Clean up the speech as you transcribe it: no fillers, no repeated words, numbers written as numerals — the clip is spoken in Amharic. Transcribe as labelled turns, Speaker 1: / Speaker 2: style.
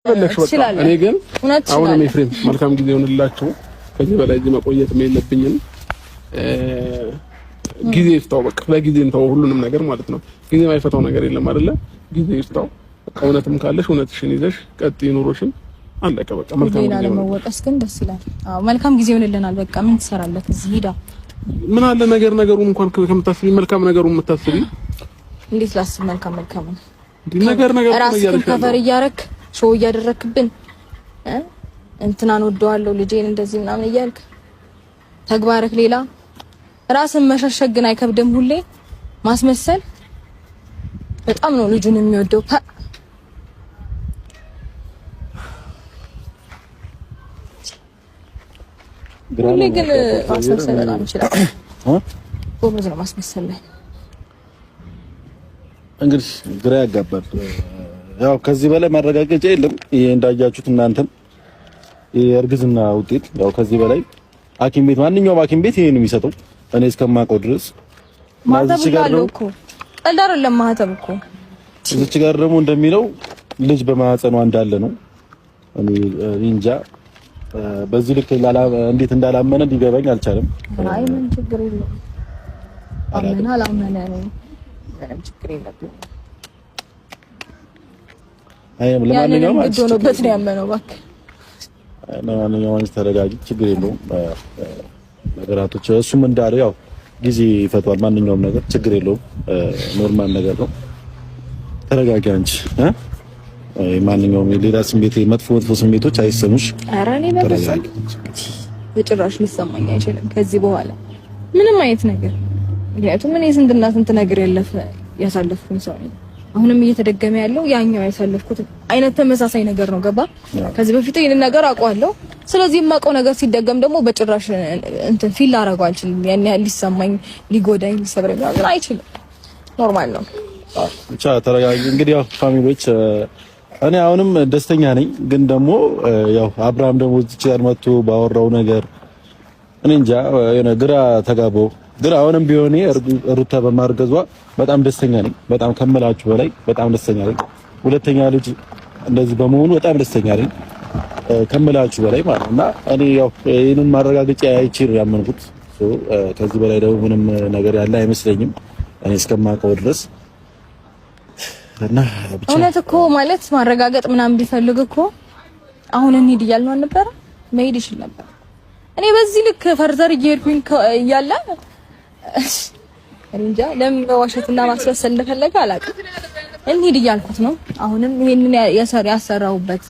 Speaker 1: በለሽ በቃ እኔ ግን አሁን ኤፍሬም መልካም ጊዜ ይሁንላችሁ። ከዚህ በላይ እዚህ መቆየት የለብኝም። ጊዜ ይፍታው በቃ ለጊዜ እንተው ሁሉንም ነገር ማለት ነው። ጊዜ ማይፈታው ነገር የለም አይደለ? ጊዜ ይፍታው። እውነትም ካለሽ እውነትሽን ይዘሽ ቀጥይ ኑሮሽን አለቀ በቃ። መልካም ጊዜ ነው። መወቀስ ግን ደስ ይላል። አዎ መልካም ጊዜ ይሁንልናል። በቃ ምን ትሰራለህ እዚህ ሄዳ? ምን አለ ነገሩን እንኳን ከምታስቢ መልካም ነገሩን የምታስቢ እንዴት ላስብ? መልካም ነው ነገር ነው ያለሽ ከፈር እያረክ ሾው እያደረክብን እንትናን ወደዋለሁ ልጄን እንደዚህ ምናምን እያልክ ተግባርክ ሌላ ራስን መሸሸግ ግን አይከብድም? ሁሌ ማስመሰል በጣም ነው ልጁን የሚወደው። ሁሌ ግን ማስመሰል በጣም ይችላል። ጎበዝ ነው ማስመሰል ላይ። እንግዲህ ግራ ያጋባል። ያው ከዚህ በላይ ማረጋገጫ የለም። ይሄ እንዳያችሁት እናንተም የእርግዝና ውጤት ያው ከዚህ በላይ ሐኪም ቤት ማንኛውም ሐኪም ቤት ይሄን የሚሰጠው እኔ እስከማውቀው ድረስ ማተብ ያለው እኮ ቀልድ አይደለም። ማተብ እኮ እዚች ጋር ደግሞ እንደሚለው ልጅ በማህፀኗ እንዳለ ነው። እኔ እንጃ በዚህ ልክ እንዴት እንዳላመነ ሊገባኝ አልቻለም። አይ ምን ችግር የለውም። አመና አላመነ ነው ምንም ችግር የለውም። አይ ለማንኛውም አጥቶበት ነው ያመነው። እባክህ ለማንኛውም አንቺ ተረጋጊ፣ ችግር የለውም። ነገራቶች እሱም እንዳለው ያው ጊዜ ይፈቷል። ማንኛውም ነገር ችግር የለውም። ኖርማል ነገር ነው። ተረጋጊ አንቺ ማንኛውም ሌላ ስሜት መጥፎ ስሜቶች አይሰሙሽ። ኧረ እኔ በጭራሽ ሊሰማኝ አይችልም ከዚህ በኋላ ምንም አይነት ነገር። ምክንያቱም እኔ ስንት ነገር ያሳለፍኩኝ ሰው ነኝ። አሁንም እየተደገመ ያለው ያኛው ያሳለፍኩት አይነት ተመሳሳይ ነገር ነው። ገባ? ከዚህ በፊት ይሄን ነገር አውቀዋለሁ። ስለዚህ የማውቀው ነገር ሲደገም ደግሞ በጭራሽ እንትን ፊል አደረገው አልችልም። ያን ያህል ሊሰማኝ ሊጎዳኝ ሊሰብረኝ አይችልም። ኖርማል ነው። ብቻ ተረጋጊ። እንግዲህ ያው ፋሚሊዎች እኔ አሁንም ደስተኛ ነኝ፣ ግን ደግሞ ያው አብርሃም ደግሞ እዚህ ጋር መጥቶ ባወራው ነገር እኔ እንጃ የሆነ ግራ ተጋባው። ግን አሁንም ቢሆን ሩታ በማርገዟ በጣም ደስተኛ ነኝ። በጣም ከመላችሁ በላይ በጣም ደስተኛ ነኝ። ሁለተኛ ልጅ እንደዚህ በመሆኑ በጣም ደስተኛ ነኝ ከመላችሁ በላይ ማለት እና እኔ ያው ይሄንን ማረጋገጫ አይችል ያመንኩት ከዚህ በላይ ደግሞ ምንም ነገር ያለ አይመስለኝም እኔ እስከማውቀው ድረስ። እና ብቻ እውነት እኮ ማለት ማረጋገጥ ምናምን ቢፈልግ እኮ አሁን እንሂድ እያልን አልነበረ? መሄድ ይችል ነበር። እኔ በዚህ ልክ ፈርዘር እየሄድኩኝ እያለ እንጃ ለምን በዋሸትና ማስመሰል እንደፈለገ አላውቅም። እንሂድ እያልኩት ነው። አሁንም ይሄንን ያሰራውበት